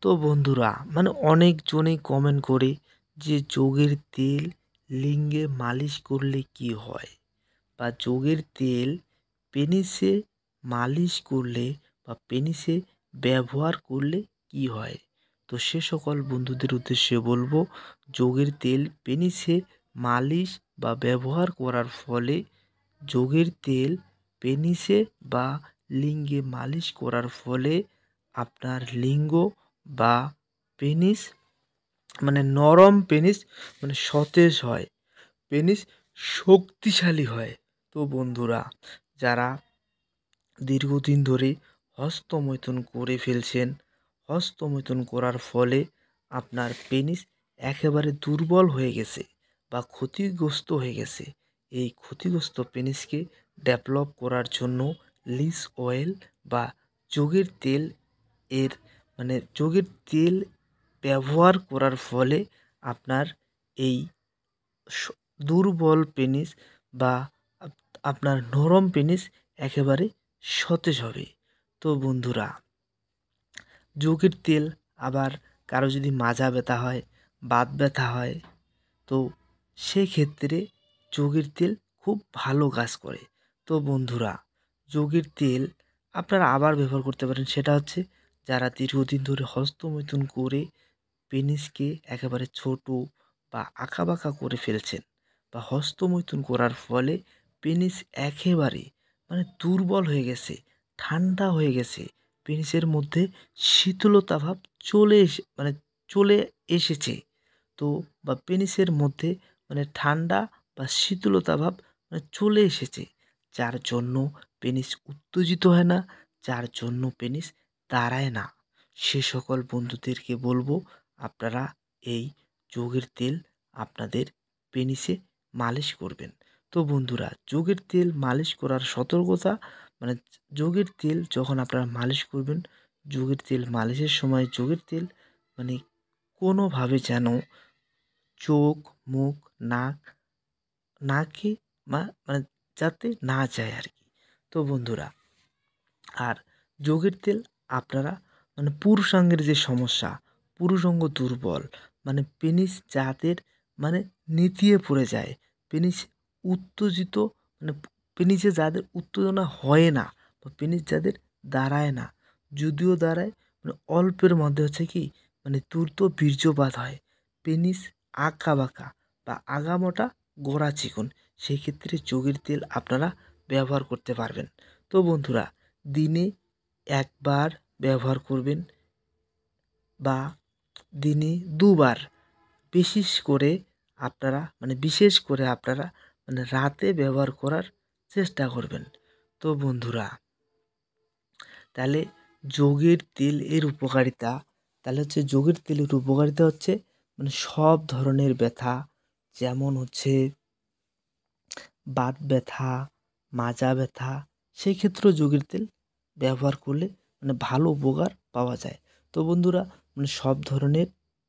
তো বন্ধুরা অনেকজনেই কমেন্ট করে যে যোগের তেল লিঙ্গে মালিশ করলে কি হয়, বা যোগের তেল পেনিসে মালিশ করলে বা পেনিসে ব্যবহার করলে কি হয়। তো সে সকল বন্ধুদের উদ্দেশ্যে বলবো, যোগের তেল পেনিসে মালিশ বা ব্যবহার করার ফলে যোগের তেল পেনিসে বা লিঙ্গে মালিশ করার ফলে আপনার লিঙ্গ বা পেনিস নরম পেনিস সতেজ হয়, পেনিস শক্তিশালী হয়। তো বন্ধুরা, যারা দীর্ঘদিন ধরে হস্তমৈথুন করে ফেলছেন, হস্তমৈথুন করার ফলে আপনার পেনিস একেবারে দুর্বল হয়ে গেছে বা ক্ষতিগ্রস্ত হয়ে গেছে, এই ক্ষতিগ্রস্ত পেনিসকে ডেভেলপ করার জন্য লিস অয়েল বা যোগের তেল এর যোগের তেল ব্যবহার করার ফলে আপনার এই দুর্বল পেনিস বা আপনার নরম পেনিস একেবারে সতেজ হবে। তো বন্ধুরা, যোগের তেল আবার কারো যদি মাজা ব্যথা হয়, বাত ব্যথা হয়, তো সেক্ষেত্রে যোগের তেল খুব ভালো কাজ করে। তো বন্ধুরা, যোগের তেল আপনারা আবার ব্যবহার করতে পারেন, সেটা হচ্ছে যারা দীর্ঘদিন ধরে হস্তমৈথুন করে পেনিসকে একেবারে ছোট বা আঁকাবাঁকা করে ফেলছেন, বা হস্তমৈথুন করার ফলে পেনিস একেবারে দুর্বল হয়ে গেছে, ঠান্ডা হয়ে গেছে, পেনিসের মধ্যে শীতলতা ভাব চলে এসেছে। তো বা পেনিসের মধ্যে ঠান্ডা বা শীতলতা ভাব চলে এসেছে, যার জন্য পেনিস উত্তেজিত হয় না, যার জন্য পেনিস দাঁড়ায় না। সে সকল বন্ধুদেরকে বলবো, আপনারা এই যোগের তেল আপনাদের পেনিসে মালিশ করবেন। তো বন্ধুরা, যোগের তেল মালিশ করার সতর্কতা, যোগের তেল যখন আপনারা মালিশ করবেন, যোগের তেল মালিশের সময় যোগের তেল কোনোভাবে যেন চোখ, মুখ, নাকে যাতে না যায় আর কি। তো বন্ধুরা, আর যোগের তেল আপনারা পুরুষাঙ্গের যে সমস্যা, পুরুষাঙ্গ দুর্বল, পেনিস যাদের নেতিয়ে পড়ে যায়, পেনিস উত্তেজিত, পেনিসে যাদের উত্তেজনা হয় না, বা পেনিস যাদের দাঁড়ায় না, যদিও দাঁড়ায় অল্পের মধ্যে হচ্ছে কি দ্রুত বীর্যপাত হয়, পেনিস আঁকা বাঁকা বা আগামোটা গোড়া চিকন, সেই ক্ষেত্রে যোগের তেল আপনারা ব্যবহার করতে পারবেন। তো বন্ধুরা, দিনে একবার ব্যবহার করবেন বা দিনে দুবার, বিশেষ করে আপনারা রাতে ব্যবহার করার চেষ্টা করবেন। তো বন্ধুরা, তাহলে যোগের তেল এর উপকারিতা, যোগের তেলের উপকারিতা হচ্ছে সব ধরনের ব্যথা, যেমন হচ্ছে বাত ব্যথা, মাজা ব্যথা, সেই ক্ষেত্রেও যোগের তেল ব্যবহার করলে ভালো উপকার পাওয়া যায়। তো বন্ধুরা, সব ধরনের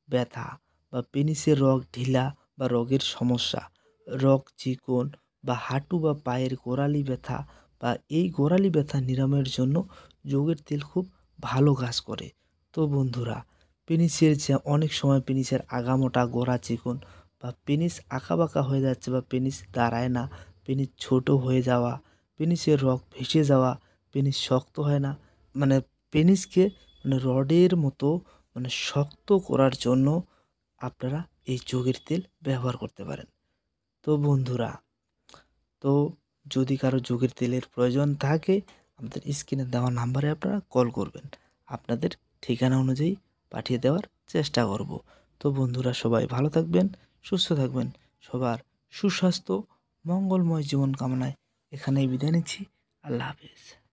ব্যথা বা পেনিসের রগ ঢিলা বা রগের সমস্যা, রগ চিকন বা হাঁটু বা পায়ের গোড়ালি ব্যথা, বা এই গোড়ালি ব্যথা নিরাময়ের জন্য যোগের তেল খুব ভালো কাজ করে। তো বন্ধুরা, পেনিসের যে অনেক সময় পেনিসের আগামোটা গোড়া চিকন বা পেনিস আঁকাবাঁকা হয়ে যাচ্ছে, বা পেনিস দাঁড়ায় না, পেনিস ছোট হয়ে যাওয়া, পেনিসের রগ ভেসে যাওয়া, পেনিস শক্ত হয় না, পেনিসকে রডের মতো শক্ত করার জন্য আপনারা এই যোগের তেল ব্যবহার করতে পারেন। তো বন্ধুরা, তো যদি কারো যোগের তেলের প্রয়োজন থাকে, আমাদের স্ক্রিনে দেওয়া নাম্বারে আপনারা কল করবেন, আপনাদের ঠিকানা অনুযায়ী পাঠিয়ে দেওয়ার চেষ্টা করব। তো বন্ধুরা, সবাই ভালো থাকবেন, সুস্থ থাকবেন, সবার সুস্বাস্থ্য মঙ্গলময় জীবন কামনায় এখানেই বিদায় নিচ্ছি। আল্লাহ হাফেজ।